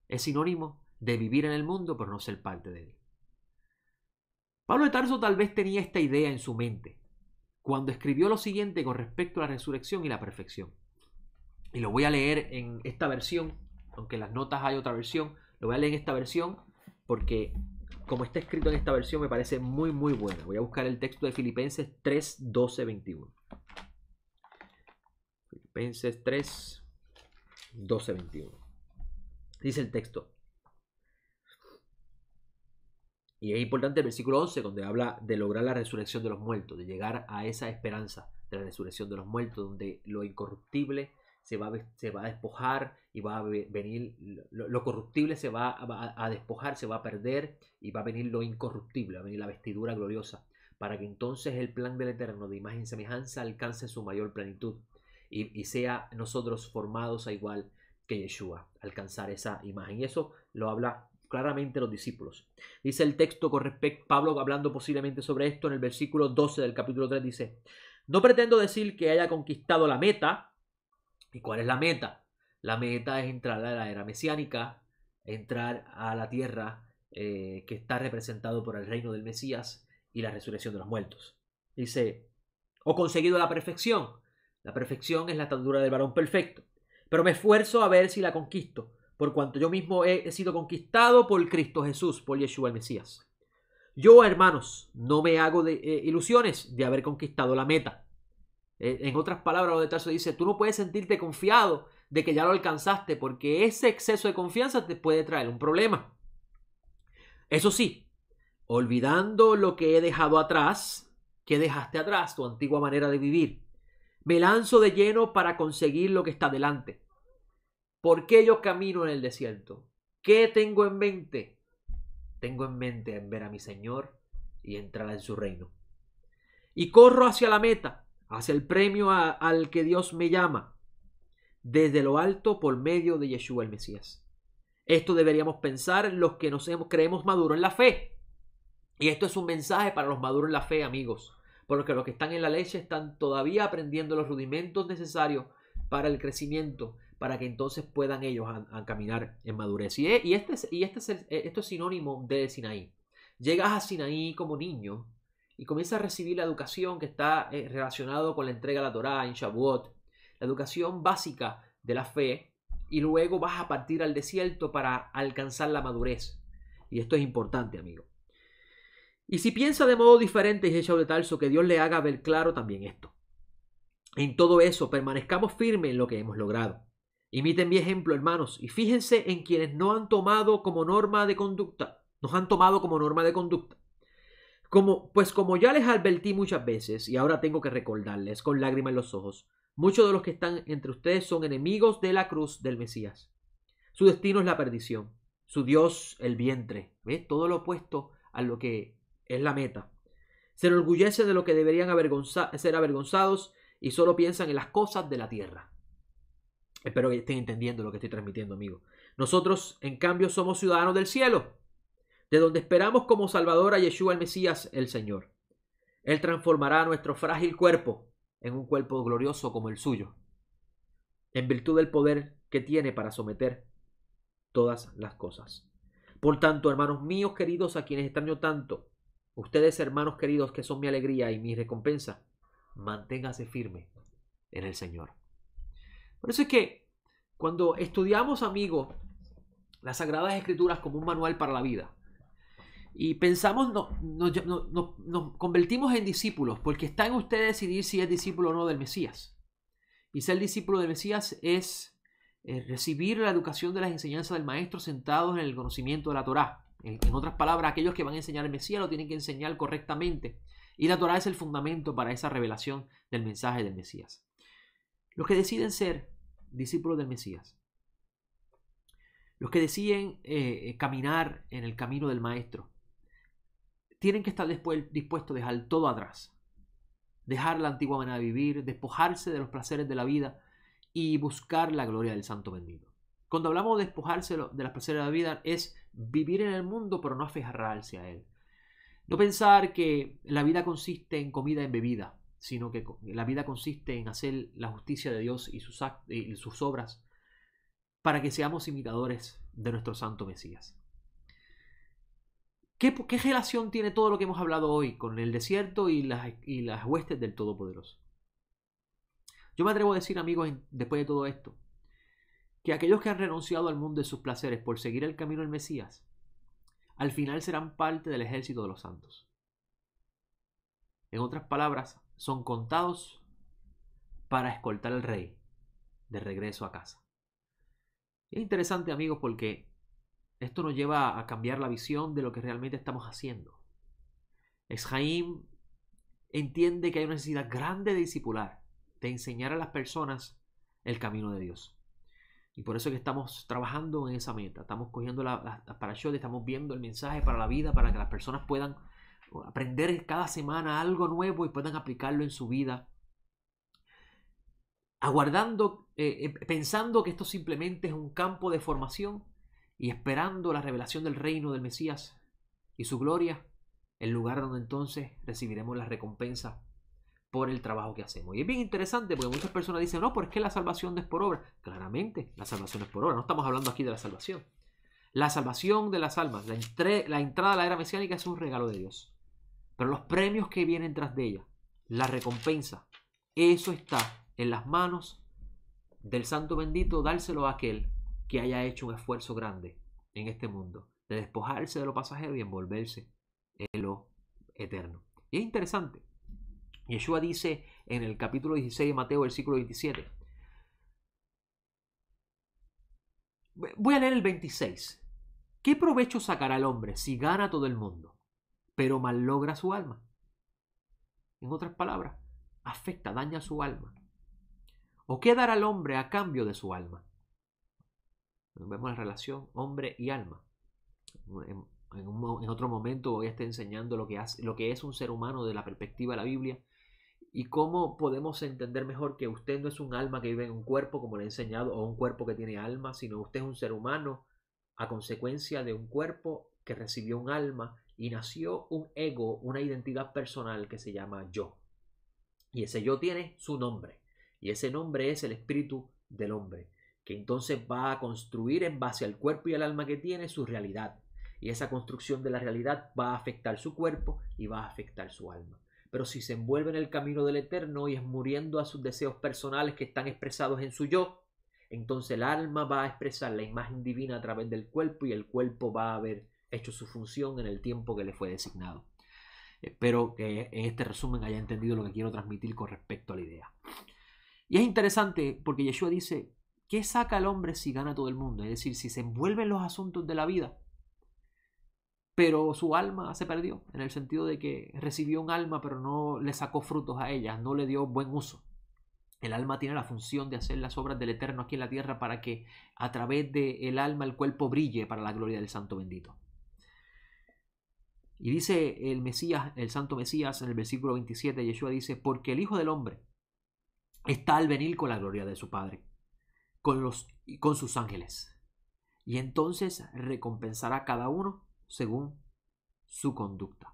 es sinónimo de vivir en el mundo, pero no ser parte de él. Pablo de Tarso tal vez tenía esta idea en su mente, cuando escribió lo siguiente con respecto a la resurrección y la perfección. Y lo voy a leer en esta versión, aunque en las notas hay otra versión, lo voy a leer en esta versión porque como está escrito en esta versión me parece muy muy buena. Voy a buscar el texto de Filipenses 3, 12, 21. Filipenses 3, 12, 21. Dice el texto. Y es importante el versículo 11, donde habla de lograr la resurrección de los muertos, de llegar a esa esperanza de la resurrección de los muertos, donde lo incorruptible se va a despojar y va a venir, lo corruptible se va a despojar, se va a perder y va a venir lo incorruptible, va a venir la vestidura gloriosa, para que entonces el plan del Eterno de imagen y semejanza alcance su mayor plenitud y sea nosotros formados a igual que Yeshua, alcanzar esa imagen. Y eso lo habla claramente los discípulos. Dice el texto con respecto, Pablo hablando posiblemente sobre esto en el versículo 12 del capítulo 3, dice: no pretendo decir que haya conquistado la meta. ¿Y cuál es la meta? La meta es entrar a la era mesiánica, entrar a la tierra que está representado por el reino del Mesías y la resurrección de los muertos. Dice: o conseguido la perfección. La perfección es la estatura del varón perfecto. Pero me esfuerzo a ver si la conquisto, por cuanto yo mismo he sido conquistado por Cristo Jesús, por Yeshua el Mesías. Yo, hermanos, no me hago ilusiones de haber conquistado la meta. En otras palabras, lo de Tarso dice: tú no puedes sentirte confiado de que ya lo alcanzaste, porque ese exceso de confianza te puede traer un problema. Eso sí, olvidando lo que he dejado atrás, ¿qué dejaste atrás? Tu antigua manera de vivir. Me lanzo de lleno para conseguir lo que está delante. ¿Por qué yo camino en el desierto? ¿Qué tengo en mente? Tengo en mente ver a mi Señor y entrar en su reino. Y corro hacia la meta, hacia el premio al que Dios me llama, desde lo alto por medio de Yeshua el Mesías. Esto deberíamos pensar los que creemos maduros en la fe. Y esto es un mensaje para los maduros en la fe, amigos, porque los que están en la leche están todavía aprendiendo los rudimentos necesarios para el crecimiento, para que entonces puedan ellos a caminar en madurez. Esto es sinónimo de Sinaí. Llegas a Sinaí como niño y comienzas a recibir la educación que está relacionada con la entrega de la Torá en Shavuot, la educación básica de la fe, y luego vas a partir al desierto para alcanzar la madurez. Y esto es importante, amigo. Y si piensa de modo diferente, dice Shaul de Tarso, que Dios le haga ver claro también esto. En todo eso, permanezcamos firmes en lo que hemos logrado. Imiten mi ejemplo, hermanos, y fíjense en quienes nos han tomado como norma de conducta. Como ya les advertí muchas veces, y ahora tengo que recordarles con lágrimas en los ojos, muchos de los que están entre ustedes son enemigos de la cruz del Mesías. Su destino es la perdición, su Dios el vientre. ¿Ves? Todo lo opuesto a lo que es la meta. Se enorgullecen de lo que deberían ser avergonzados y solo piensan en las cosas de la tierra. Espero que estén entendiendo lo que estoy transmitiendo, amigo. Nosotros, en cambio, somos ciudadanos del cielo, de donde esperamos como Salvador a Yeshua el Mesías, el Señor. Él transformará nuestro frágil cuerpo en un cuerpo glorioso como el suyo, en virtud del poder que tiene para someter todas las cosas. Por tanto, hermanos míos queridos, a quienes extraño tanto, ustedes, hermanos queridos, que son mi alegría y mi recompensa, manténgase firme en el Señor. Por eso es que cuando estudiamos, amigos, las Sagradas Escrituras como un manual para la vida y pensamos, nos convertimos en discípulos, porque está en ustedes decidir si es discípulo o no del Mesías. Y ser discípulo del Mesías es recibir la educación de las enseñanzas del Maestro sentados en el conocimiento de la Torá. En otras palabras, aquellos que van a enseñar el Mesías lo tienen que enseñar correctamente. Y la Torá es el fundamento para esa revelación del mensaje del Mesías. Los que deciden ser discípulos del Mesías, los que deciden caminar en el camino del Maestro, tienen que estar dispuestos a dejar todo atrás. Dejar la antigua manera de vivir, despojarse de los placeres de la vida y buscar la gloria del Santo bendito. Cuando hablamos de despojarse de las placeres de la vida, es vivir en el mundo pero no aferrarse a él. No pensar que la vida consiste en comida y en bebida, sino que la vida consiste en hacer la justicia de Dios y sus obras para que seamos imitadores de nuestro Santo Mesías. ¿Qué relación tiene todo lo que hemos hablado hoy con el desierto y las huestes del Todopoderoso? Yo me atrevo a decir, amigos, después de todo esto, que aquellos que han renunciado al mundo de sus placeres por seguir el camino del Mesías, al final serán parte del ejército de los santos. En otras palabras, son contados para escoltar al rey de regreso a casa. Es interesante, amigos, porque esto nos lleva a cambiar la visión de lo que realmente estamos haciendo. Esjaim entiende que hay una necesidad grande de discipular, de enseñar a las personas el camino de Dios. Y por eso es que estamos trabajando en esa meta. Estamos cogiendo las parashot, estamos viendo el mensaje para la vida, para que las personas puedan aprender cada semana algo nuevo y puedan aplicarlo en su vida. Aguardando, pensando que esto simplemente es un campo de formación y esperando la revelación del reino del Mesías y su gloria, el lugar donde entonces recibiremos la recompensa por el trabajo que hacemos. Y es bien interesante porque muchas personas dicen, no, pero es que la salvación no es por obra. Claramente, la salvación es por obra. No estamos hablando aquí de la salvación. La salvación de las almas, la entrada a la era mesiánica es un regalo de Dios. Pero los premios que vienen tras de ella, la recompensa, eso está en las manos del Santo Bendito, dárselo a aquel que haya hecho un esfuerzo grande en este mundo, de despojarse de lo pasajero y envolverse en lo eterno. Y es interesante. Yeshua dice en el capítulo 16 de Mateo, versículo 27. Voy a leer el 26. ¿Qué provecho sacará el hombre si gana todo el mundo, pero mallogra su alma? En otras palabras, afecta, daña su alma. ¿O qué dará el hombre a cambio de su alma? Vemos la relación hombre y alma. En otro momento voy a estar enseñando lo que es un ser humano de la perspectiva de la Biblia y cómo podemos entender mejor que usted no es un alma que vive en un cuerpo, como le he enseñado, o un cuerpo que tiene alma, sino usted es un ser humano a consecuencia de un cuerpo que recibió un alma y nació un ego, una identidad personal que se llama yo. Y ese yo tiene su nombre, y ese nombre es el espíritu del hombre, que entonces va a construir en base al cuerpo y al alma que tiene su realidad. Y esa construcción de la realidad va a afectar su cuerpo y va a afectar su alma. Pero si se envuelve en el camino del eterno y es muriendo a sus deseos personales que están expresados en su yo, entonces el alma va a expresar la imagen divina a través del cuerpo y el cuerpo va a haber hecho su función en el tiempo que le fue designado. Espero que en este resumen haya entendido lo que quiero transmitir con respecto a la idea. Y es interesante porque Yeshua dice, ¿qué saca el hombre si gana todo el mundo? Es decir, si se envuelve en los asuntos de la vida, pero su alma se perdió, en el sentido de que recibió un alma pero no le sacó frutos a ella, no le dio buen uso. El alma tiene la función de hacer las obras del Eterno aquí en la tierra para que a través del alma el cuerpo brille para la gloria del Santo Bendito. Y dice el Mesías, el Santo Mesías, en el versículo 27, Yeshua dice, porque el Hijo del Hombre está al venir con la gloria de su Padre, con sus ángeles. Y entonces recompensará a cada uno según su conducta.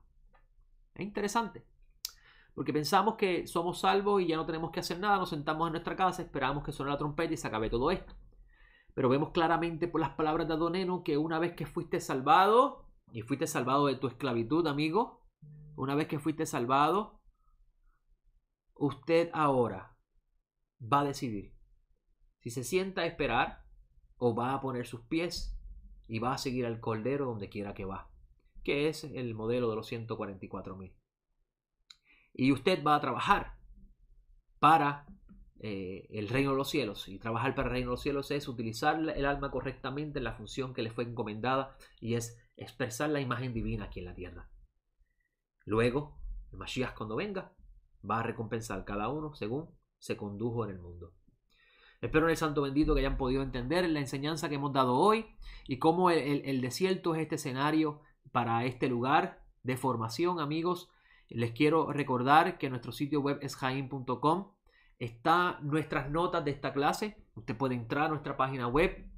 Es interesante, porque pensamos que somos salvos y ya no tenemos que hacer nada, nos sentamos en nuestra casa, esperamos que suene la trompeta y se acabe todo esto. Pero vemos claramente por las palabras de Adoneno que una vez que fuiste salvado, y fuiste salvado de tu esclavitud, amigo, una vez que fuiste salvado, usted ahora va a decidir si se sienta a esperar o va a poner sus pies y va a seguir al Cordero donde quiera que va, que es el modelo de los 144,000. Y usted va a trabajar para el reino de los cielos. Y trabajar para el reino de los cielos es utilizar el alma correctamente en la función que le fue encomendada y es expresar la imagen divina aquí en la tierra. Luego, el Mashiach cuando venga va a recompensar a cada uno según se condujo en el mundo. Espero en el Santo Bendito que hayan podido entender la enseñanza que hemos dado hoy y cómo el desierto es este escenario para este lugar de formación, amigos. Les quiero recordar que nuestro sitio web es esjaim.com. Están nuestras notas de esta clase. Usted puede entrar a nuestra página web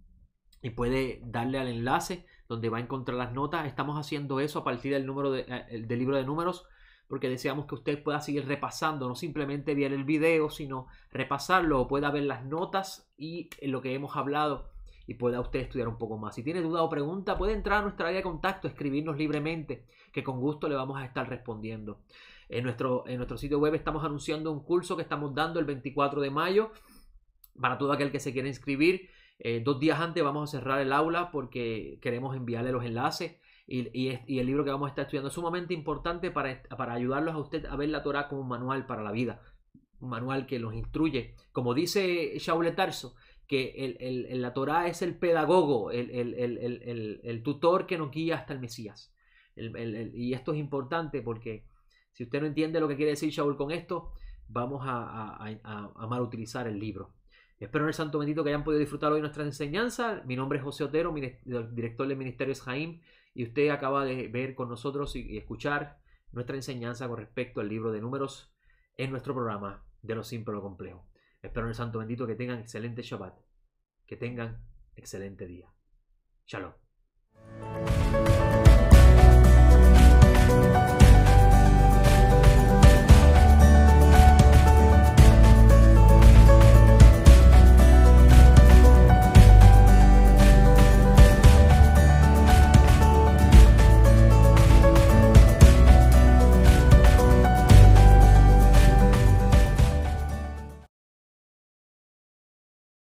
y puede darle al enlace donde va a encontrar las notas. Estamos haciendo eso a partir del libro de números, porque deseamos que usted pueda seguir repasando, no simplemente ver el video, sino repasarlo, o pueda ver las notas y lo que hemos hablado y pueda usted estudiar un poco más. Si tiene duda o pregunta, puede entrar a nuestra área de contacto, escribirnos libremente, que con gusto le vamos a estar respondiendo. En nuestro sitio web estamos anunciando un curso que estamos dando el 24 de mayo para todo aquel que se quiera inscribir. 2 días antes vamos a cerrar el aula porque queremos enviarle los enlaces. Y el libro que vamos a estar estudiando es sumamente importante para ayudarlos a usted a ver la Torá como un manual para la vida. Un manual que los instruye. Como dice Shaul de Tarso, que la Torá es el pedagogo, el tutor que nos guía hasta el Mesías. Y esto es importante porque si usted no entiende lo que quiere decir Shaul con esto, vamos a mal utilizar el libro. Espero en el Santo Bendito que hayan podido disfrutar hoy nuestras enseñanzas. Mi nombre es José Otero, director del Ministerio Eshaim, y usted acaba de ver con nosotros y escuchar nuestra enseñanza con respecto al libro de Números en nuestro programa de lo simple a lo complejo. Espero en el Santo Bendito que tengan excelente Shabbat, que tengan excelente día. Shalom.